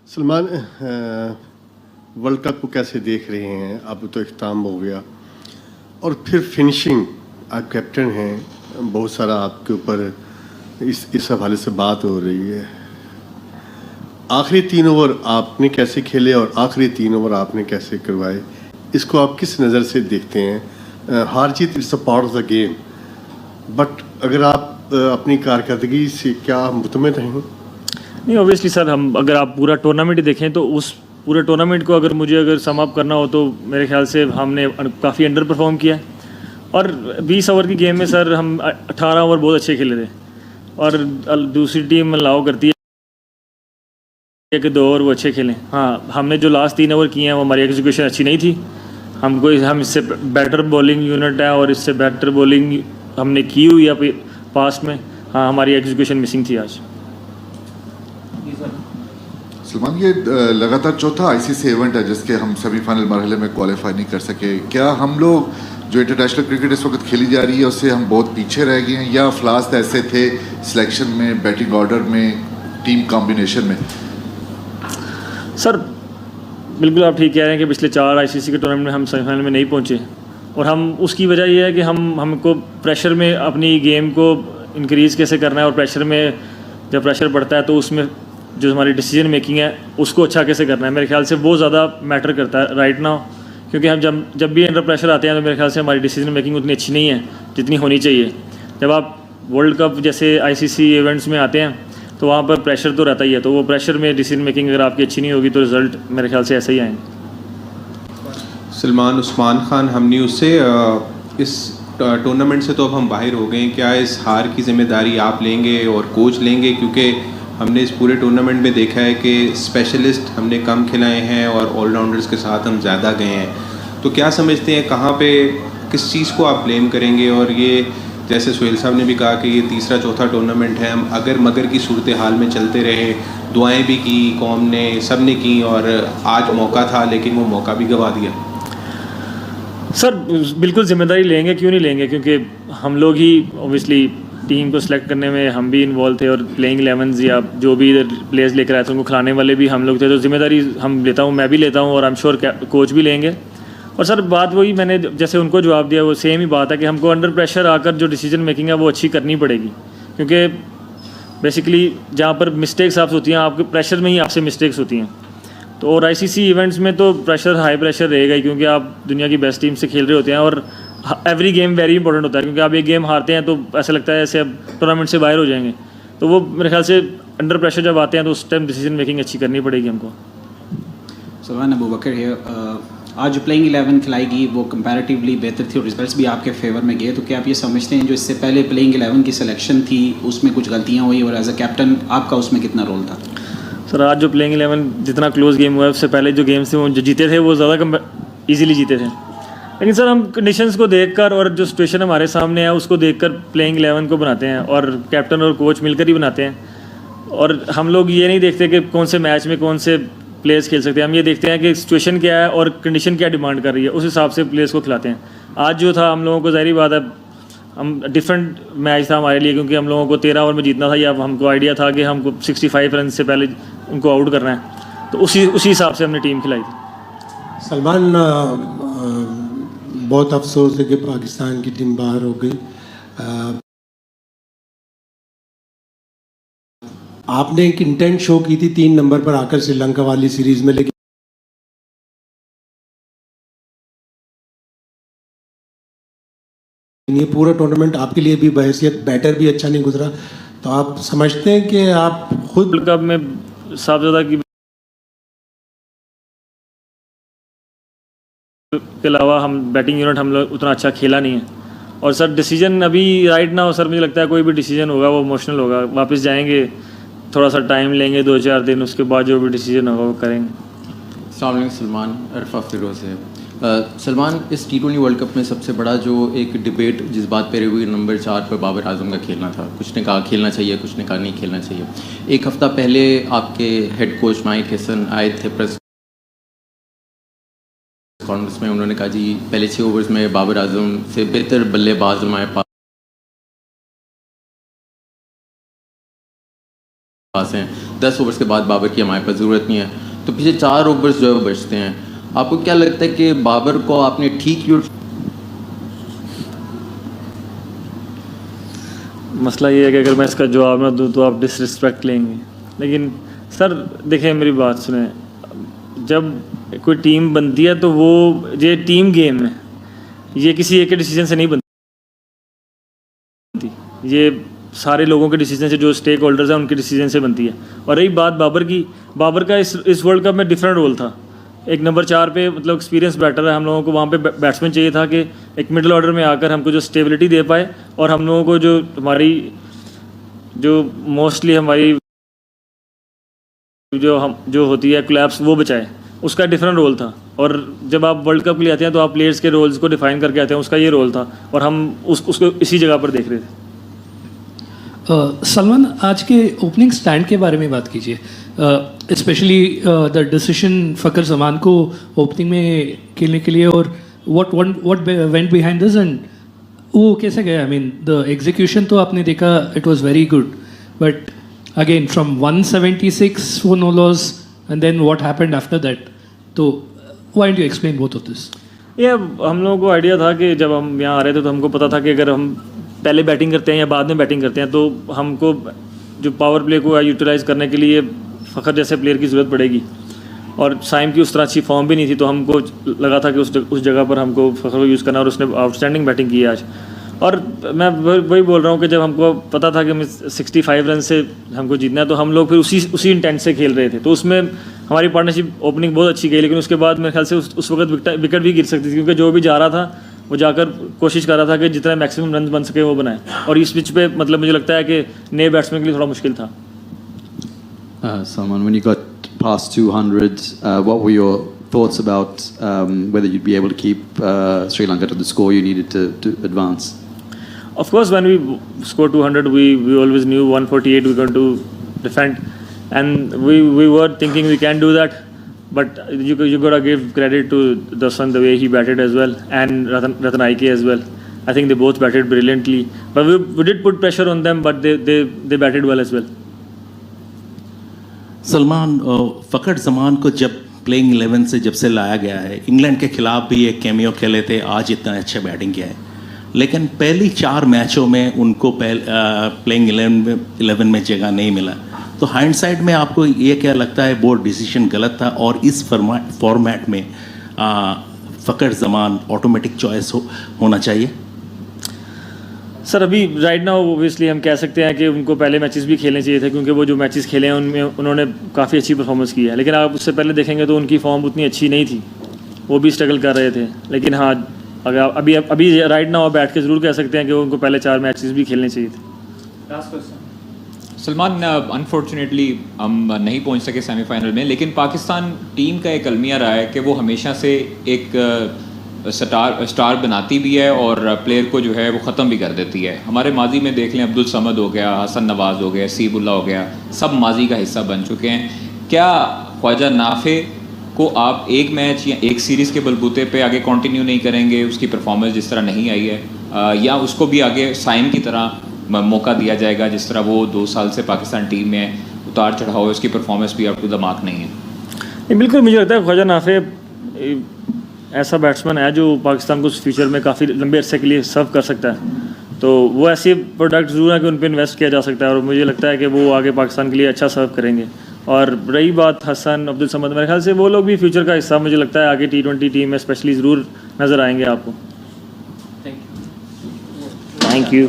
Salman, world cup को कैसे देख रहे हैं? अब तो इख्तिताम हो गया और फिर फिनिशिंग, आप कैप्टन हैं, बहुत सारा आपके ऊपर इस हवाले से बात हो रही है। आखिरी 3 ओवर आपने कैसे खेले और आखिरी 3 ओवर आपने कैसे करवाए, इसको आप किस नज़र से देखते हैं? हार जीत it's a part of the game, but अगर आप अपनी कारकर्दगी से क्या मुतमिन हैं? नहीं, ऑब्वियसली सर, हम अगर आप पूरा टूर्नामेंट ही देखें तो उस पूरे टूर्नामेंट को अगर सम अप करना हो तो मेरे ख्याल से हमने काफ़ी अंडर परफॉर्म किया है। और 20 ओवर की गेम में सर हम 18 ओवर बहुत अच्छे खेले थे और दूसरी टीम अलाउ करती है कि 2 ओवर वो अच्छे खेलें। हाँ, हमने जो लास्ट 3 ओवर किए हैं वो हमारी एग्जीक्यूशन अच्छी नहीं थी। हम इससे बेटर बॉलिंग यूनिट है और इससे बेटर बॉलिंग हमने की हुई है पास्ट में। हाँ, हमारी एग्जीक्यूशन मिसिंग थी आज। सलमान, ये लगातार चौथा आईसीसी इवेंट है जिसके हम सेमीफाइनल मरहले में क्वालिफाई नहीं कर सके। क्या हम लोग जो इंटरनेशनल क्रिकेट इस वक्त खेली जा रही है उससे हम बहुत पीछे रह गए हैं, या फ्लास्ट ऐसे थे सिलेक्शन में, बैटिंग ऑर्डर में, टीम कॉम्बिनेशन में? सर बिल्कुल आप ठीक कह रहे हैं कि पिछले 4 आईसीसी के टूर्नामेंट में हम सेमीफाइनल में नहीं पहुंचे और हम उसकी वजह यह है कि हमको प्रेशर में अपनी गेम को इंक्रीज़ कैसे करना है और प्रेशर में जब प्रेशर बढ़ता है तो उसमें जो हमारी डिसीजन मेकिंग है उसको अच्छा कैसे करना है, मेरे ख्याल से वो ज़्यादा मैटर करता है राइट नाउ। क्योंकि हम जब भी अंडर प्रेशर आते हैं तो मेरे ख्याल से हमारी डिसीजन मेकिंग उतनी अच्छी नहीं है जितनी होनी चाहिए। जब आप वर्ल्ड कप जैसे आईसीसी इवेंट्स में आते हैं तो वहाँ पर प्रेशर तो रहता ही है, तो वो प्रेशर में डिसीजन मेकिंग अगर आपकी अच्छी नहीं होगी तो रिज़ल्ट मेरे ख्याल से ऐसे ही आएंगे। सलमान, उस्मान खान हम न्यूज़ से, इस टूर्नामेंट से तो अब हम बाहर हो गए हैं, क्या इस हार की जिम्मेदारी आप लेंगे और कोच लेंगे? क्योंकि हमने इस पूरे टूर्नामेंट में देखा है कि स्पेशलिस्ट हमने कम खिलाए हैं और ऑलराउंडर्स के साथ हम ज़्यादा गए हैं। तो क्या समझते हैं कहाँ पे किस चीज़ को आप ब्लेम करेंगे? और ये जैसे सुहेल साहब ने भी कहा कि ये तीसरा चौथा टूर्नामेंट है, हम अगर मगर की सूरत हाल में चलते रहे, दुआएं भी की कौम ने, सब ने की, और आज मौका था लेकिन वो मौका भी गंवा दिया। सर बिल्कुल जिम्मेदारी लेंगे, क्यों नहीं लेंगे, क्योंकि हम लोग ही ऑब्वियसली टीम को सिलेक्ट करने में हम भी इन्वॉल्व थे और प्लेइंग 11 या जो भी प्लेयर्स लेकर आए थे उनको खिलाने वाले भी हम लोग थे, तो जिम्मेदारी हम लेता हूँ, मैं भी लेता हूँ और आई एम श्योर कोच भी लेंगे। और सर बात वही मैंने जैसे उनको जवाब दिया वो सेम ही बात है कि हमको अंडर प्रेशर आकर जो डिसीजन मेकिंग है वो अच्छी करनी पड़ेगी, क्योंकि बेसिकली जहाँ पर मिस्टेक्स आपसे होती हैं आपके प्रेशर में ही आपसे मिस्टेक्स होती हैं। तो और आईसीसी इवेंट्स में तो प्रेशर हाई प्रेशर रहेगा ही, क्योंकि आप दुनिया की बेस्ट टीम से खेल रहे होते हैं और एवरी गेम वेरी इंपॉर्टेंट होता है, क्योंकि आप एक गेम हारते हैं तो ऐसा लगता है ऐसे अब टूर्नामेंट से बाहर हो जाएंगे। तो वो मेरे ख्याल से अंडर प्रेशर जब आते हैं तो उस टाइम डिसीजन मेकिंग अच्छी करनी पड़ेगी हमको। सलमान, अबू बकर है, आज जो प्लेइंग 11 खिलाएगी वो कंपैरेटिवली बेहतर थी और रिजल्ट्स भी आपके फेवर में गए, तो क्या आप ये समझते हैं जो इससे पहले प्लेइंग 11 की सिलेक्शन थी उसमें कुछ गलतियाँ हुई और एज अ कैप्टन आपका उसमें कितना रोल था? सर आज जो प्लेइंग 11 जितना क्लोज गेम हुआ है उससे पहले जो गेम्स थे वो जो जीते थे वो ज़्यादा ईजिली जीते थे, लेकिन सर हम कंडीशंस को देखकर और जो सिचुएशन हमारे सामने है उसको देखकर प्लेइंग 11 को बनाते हैं और कैप्टन और कोच मिलकर ही बनाते हैं। और हम लोग ये नहीं देखते कि कौन से मैच में कौन से प्लेयर्स खेल सकते हैं, हम ये देखते हैं कि सिचुएशन क्या है और कंडीशन क्या डिमांड कर रही है, उस हिसाब से प्लेयर्स को खिलाते हैं। आज जो था हम लोगों को ज़ाहिर बात है हम डिफरेंट मैच था हमारे लिए, क्योंकि हम लोगों को 13 ओवर में जीतना था या हमको आइडिया था कि हमको 65 रन से पहले उनको आउट करना है, तो उसी हिसाब से हमने टीम खिलाई थी। सलमान, बहुत अफसोस है कि पाकिस्तान की टीम बाहर हो गई। आपने एक इंटेंट शो की थी 3 नंबर पर आकर श्रीलंका वाली सीरीज में, लेकिन ये पूरा टूर्नामेंट आपके लिए भी बहैसियत बैटर भी अच्छा नहीं गुजरा, तो आप समझते हैं कि आप खुद वर्ल्ड कप में साहबजादा की के अलावा हम बैटिंग यूनिट हम लोग उतना अच्छा खेला नहीं है। और सर डिसीजन अभी राइट ना हो सर, मुझे लगता है कोई भी डिसीजन होगा वो इमोशनल होगा, वापस जाएंगे, थोड़ा सा टाइम लेंगे 2-4 दिन, उसके बाद जो भी डिसीजन होगा वो करेंगे। अस्सलाम वालेकुम सलमान, अरफा फिरोज़ है। सलमान, इस T20 वर्ल्ड कप में सबसे बड़ा जो एक डिबेट जिस बात पे रही हुई, नंबर 4 पर बाबर आजम का खेलना था। कुछ ने कहा खेलना चाहिए, कुछ ने कहा नहीं खेलना चाहिए। एक हफ़्ता पहले आपके हेड कोच माइक हसन आए थे प्रेस कॉन्फ्रेंस में, उन्होंने कहा जी पहले 6 ओवर्स में बाबर आजम से बेहतर बल्लेबाज हमारे पास हैं। 10 ओवर्स के बाद बाबर की हमारे पास ज़रूरत नहीं है, तो पीछे 4 ओवर्स जो है बचते हैं। आपको क्या लगता है कि बाबर को आपने ठीक यूज? मसला ये है कि अगर मैं इसका जवाब ना दूँ तो आप डिसरिस्पेक्ट लेंगे, लेकिन सर देखें मेरी बात सुने, जब कोई टीम बनती है तो वो ये टीम गेम है, ये किसी एक के डिसीजन से नहीं बनती, ये सारे लोगों के डिसीजन से, जो स्टेक होल्डर्स हैं उनके डिसीजन से बनती है। और रही बात बाबर की, बाबर का इस वर्ल्ड कप में डिफरेंट रोल था। एक नंबर 4 पे मतलब एक्सपीरियंस बैटर है, हम लोगों को वहाँ पे बैट्समैन चाहिए था कि एक मिडिल ऑर्डर में आकर हमको जो स्टेबिलिटी दे पाए और हम लोगों को जो हमारी जो मोस्टली हमारी जो होती है कोलैप्स वो बचाए, उसका डिफरेंट रोल था। और जब आप वर्ल्ड कप के लिए आते हैं तो आप प्लेयर्स के रोल्स को डिफाइन करके आते हैं, उसका ये रोल था और हम उसको इसी जगह पर देख रहे थे। सलमान, आज के ओपनिंग स्टैंड के बारे में बात कीजिए, स्पेशली द डिसीजन फ़खर ज़मान को ओपनिंग में खेलने के लिए, और what went behind this and वो कैसे गया? आई मीन द एग्जीक्यूशन तो आपने देखा, it was very good, but again from 176 for no loss and then what happened after that, तो why don't you explain both of this? ये हम लोगों को आइडिया था कि जब हम यहाँ आ रहे थे तो हमको पता था कि अगर हम पहले बैटिंग करते हैं या बाद में बैटिंग करते हैं तो हमको जो पावर प्ले को यूटिलाइज़ करने के लिए फ़खर जैसे प्लेयर की ज़रूरत पड़ेगी। और साइम की उस तरह अच्छी फॉर्म भी नहीं थी, तो हमको लगा था कि उस जगह पर हमको फ़खर को यूज़ करना, और उसने आउटस्टैंडिंग बैटिंग की आज। और मैं वही बोल रहा हूँ कि जब हमको पता था कि हमें 65 रन से हमको जीतना है, तो हम लोग फिर उसी इंटेंट से खेल रहे थे। तो उसमें हमारी पार्टनरशिप ओपनिंग बहुत अच्छी गई, लेकिन उसके बाद मेरे ख्याल से उस वक्त विकेट भी गिर सकती थी, क्योंकि जो भी जा रहा था वो जाकर कोशिश कर रहा था कि जितना मैक्सिमम रन बन सके वो बनाए, और इस पिच पे मतलब मुझे लगता है कि नए बैट्समैन के लिए थोड़ा मुश्किल था। Salman, when you got past 200, what were your thoughts about whether you'd be able to keep Sri Lanka to the score you needed to advance? Of course, when we scored 200, we always knew 148 we were going to defend, and we were thinking we can do that. But you gotta give credit to Dasan the way he batted as well, and Ratan Aike as well. I think they both batted brilliantly. But we did put pressure on them, but they batted well as well. Salman, Fakhar ज़मान को जब playing 11 से जब से लाया गया है, England के खिलाफ भी एक कैमियो खेले थे, आज इतना अच्छा बैटिंग किया है, लेकिन पहली 4 मैचों में उनको प्लेइंग 11 में जगह नहीं मिला। तो हाइंडसाइड में आपको ये क्या लगता है, बोर्ड डिसीजन गलत था, और इस फॉर्मेट में फ़खर ज़मान ऑटोमेटिक चॉइस होना चाहिए? सर अभी राइट नाउ ओबियसली हम कह सकते हैं कि उनको पहले मैचेस भी खेलने चाहिए थे, क्योंकि वो जो मैचेस खेले हैं उनमें उन्होंने काफ़ी अच्छी परफॉर्मेंस की है। लेकिन आप उससे पहले देखेंगे तो उनकी फॉर्म उतनी अच्छी नहीं थी, वो भी स्ट्रगल कर रहे थे। लेकिन हाँ, अगर अभी राइट नाउ बैठ के ज़रूर कह सकते हैं कि उनको पहले 4 मैचेस भी खेलने चाहिए थे। लास्ट क्वेश्चन सलमान, अनफॉर्चुनेटली हम नहीं पहुंच सके सेमीफाइनल में, लेकिन पाकिस्तान टीम का एक अलमिया रहा है कि वो हमेशा से एक स्टार बनाती भी है और प्लेयर को जो है वो ख़त्म भी कर देती है। हमारे माजी में देख लें, अब्दुल समद हो गया, हसन नवाज़ हो गया, सीबुल्ला हो गया, सब माजी का हिस्सा बन चुके हैं। क्या ख्वाजा नाफे को आप एक मैच या एक सीरीज़ के बलबूते पे आगे कंटिन्यू नहीं करेंगे, उसकी परफॉर्मेंस जिस तरह नहीं आई है, या उसको भी आगे साइम की तरह मौका दिया जाएगा जिस तरह वो 2 साल से पाकिस्तान टीम में उतार चढ़ाव है, उसकी परफॉर्मेंस भी अप टू द मार्क नहीं है? बिल्कुल, मुझे लगता है ख्वाजा नाफे ऐसा बैट्समैन है जो पाकिस्तान को फ्यूचर में काफ़ी लंबे अरसे के लिए सर्व कर सकता है। तो वो ऐसे प्रोडक्ट ज़रूर है कि उन पर इन्वेस्ट किया जा सकता है, और मुझे लगता है कि वो आगे पाकिस्तान के लिए अच्छा सर्व करेंगे। और रही बात हसन, अब्दुल समद, मेरे ख्याल से वो लोग भी फ्यूचर का हिस्सा मुझे लगता है आगे T20 टीम में स्पेशली ज़रूर नज़र आएंगे आपको। Thank you.